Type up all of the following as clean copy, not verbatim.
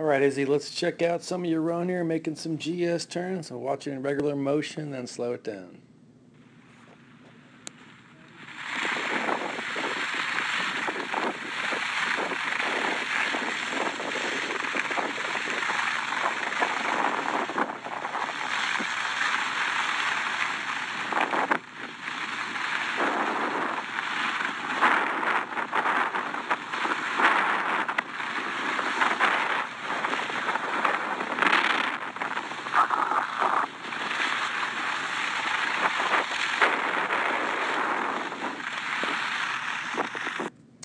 All right, Izzy, let's check out some of your run here, making some GS turns. So watch it in regular motion, then slow it down.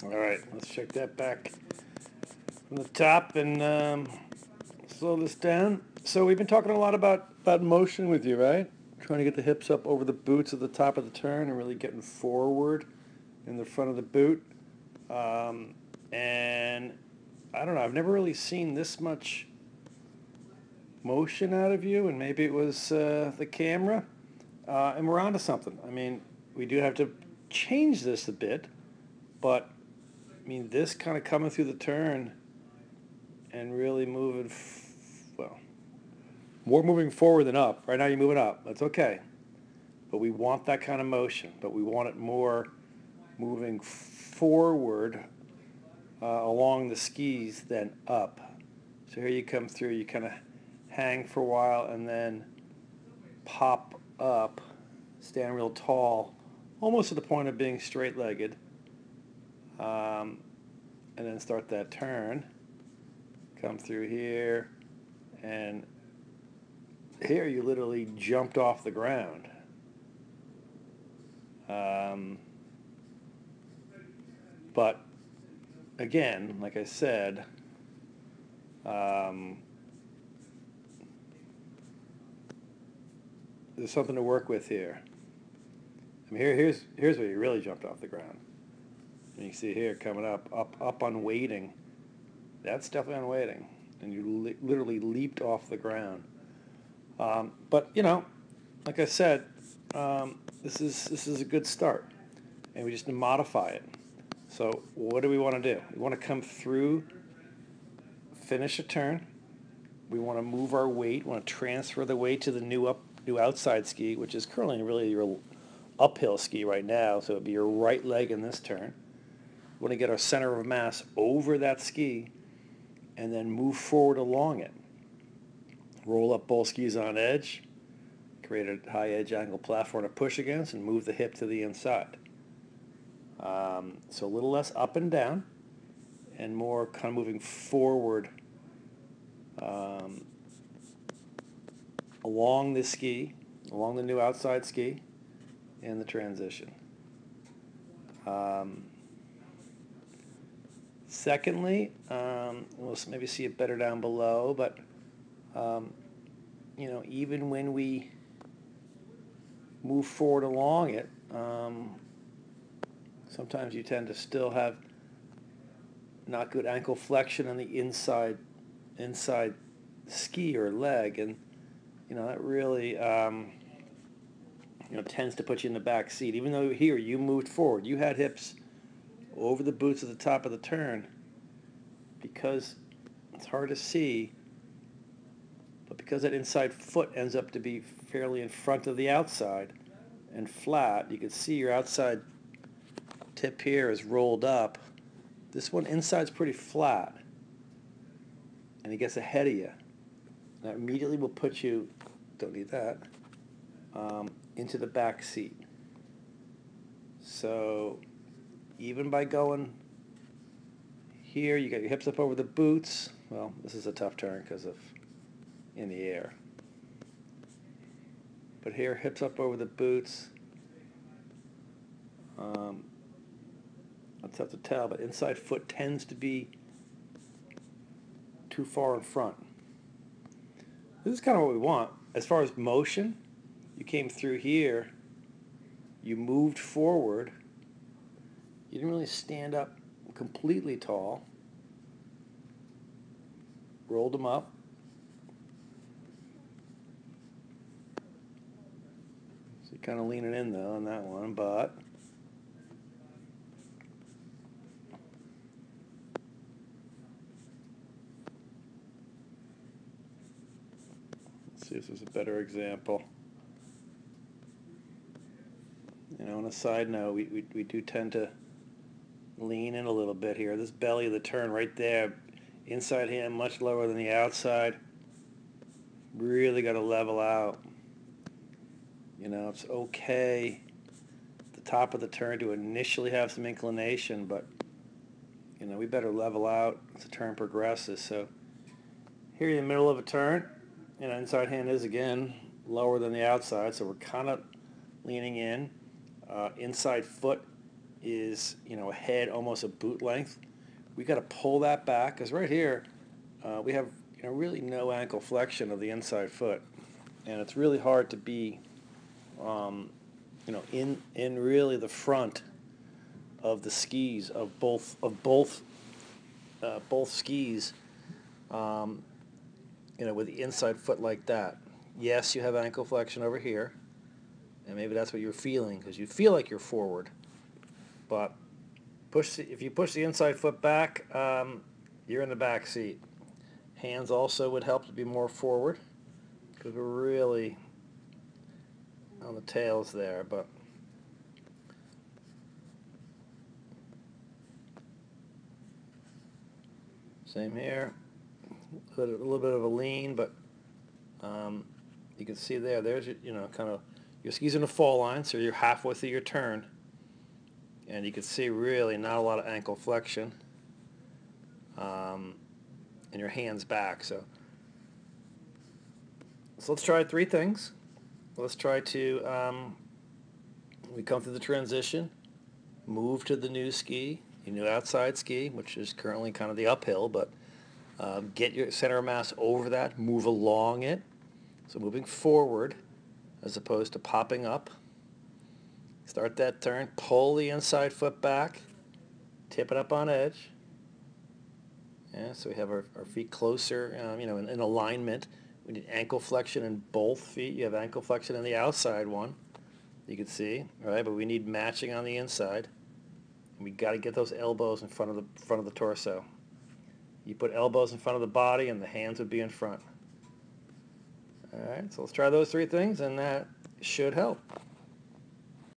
All right, let's check that back from the top and slow this down. So we've been talking a lot about motion with you, right? Trying to get the hips up over the boots at the top of the turn and really getting forward in the front of the boot. And I don't know, I've never really seen this much motion out of you, and maybe it was the camera. And we're on to something. I mean, we do have to change this a bit, but I mean, this kind of coming through the turn and really moving, well, more moving forward than up. Right now you're moving up. That's okay. But we want that kind of motion, but we want it more moving forward along the skis than up. So here you come through, you kind of hang for a while and then pop up, stand real tall, almost to the point of being straight-legged. And then start that turn, come through here, and here you literally jumped off the ground. But again, like I said, there's something to work with here. I mean, here's where you really jumped off the ground. And you see here coming up on weighting. That's definitely on weighting, and you literally leaped off the ground. But you know, like I said, this is a good start, and we just modify it. So what do we want to do? We want to come through, finish a turn. We want to move our weight. We want to transfer the weight to the new outside ski, which is currently really your uphill ski right now. So it'd be your right leg in this turn. We want to get our center of mass over that ski and then move forward along it. Roll up both skis on edge, create a high edge angle platform to push against, and move the hip to the inside. So a little less up and down and more kind of moving forward along the ski, along the new outside ski in the transition. Secondly, we'll maybe see it better down below, but you know, even when we move forward along it, sometimes you tend to still have not good ankle flexion on the inside ski or leg, and you know that really tends to put you in the back seat. Even though here you moved forward, you had hips over the boots at the top of the turn, because it's hard to see, but because that inside foot ends up to be fairly in front of the outside and flat, you can see your outside tip here is rolled up. This one inside's pretty flat, and it gets ahead of you. That immediately will put you, don't need that, into the back seat. So even by going here, you got your hips up over the boots. Well, this is a tough turn because of in the air. But here, hips up over the boots. It's tough to tell, but inside foot tends to be too far in front. This is kind of what we want. As far as motion, you came through here, you moved forward, you didn't really stand up completely tall, rolled them up, so you're kind of leaning in though on that one, but See if this is a better example. You know, on a side note, we do tend to lean in a little bit here. This belly of the turn right there, inside hand much lower than the outside. Really got to level out. You know, it's okay at the top of the turn to initially have some inclination, but, you know, we better level out as the turn progresses. So here in the middle of a turn, you know, inside hand is, again, lower than the outside, so we're kind of leaning in. Inside foot is, you know, ahead, almost a boot length. We got to pull that back, because right here we have, you know, really no ankle flexion of the inside foot, and it's really hard to be, you know, in really the front of the skis of both skis, you know, with the inside foot like that. Yes, you have ankle flexion over here, and maybe that's what you're feeling because you feel like you're forward. But if you push the inside foot back, you're in the back seat. Hands also would help to be more forward because we're really on the tails there. But same here. A little bit of a lean, but you can see there's your, you know, kind of your skis in a fall line, so you're halfway through your turn, and you can see really not a lot of ankle flexion, and your hands back. So let's try three things. Let's try to we come through the transition, move to the new ski, your new outside ski, which is currently kind of the uphill, but get your center of mass over that, move along it. So moving forward as opposed to popping up. Start that turn, pull the inside foot back, tip it up on edge. Yeah, so we have our feet closer, you know, in alignment. We need ankle flexion in both feet. You have ankle flexion in the outside one, you can see, right? But we need matching on the inside. We got to get those elbows in front of the torso. You put elbows in front of the body, and the hands would be in front. All right, so let's try those three things, and that should help.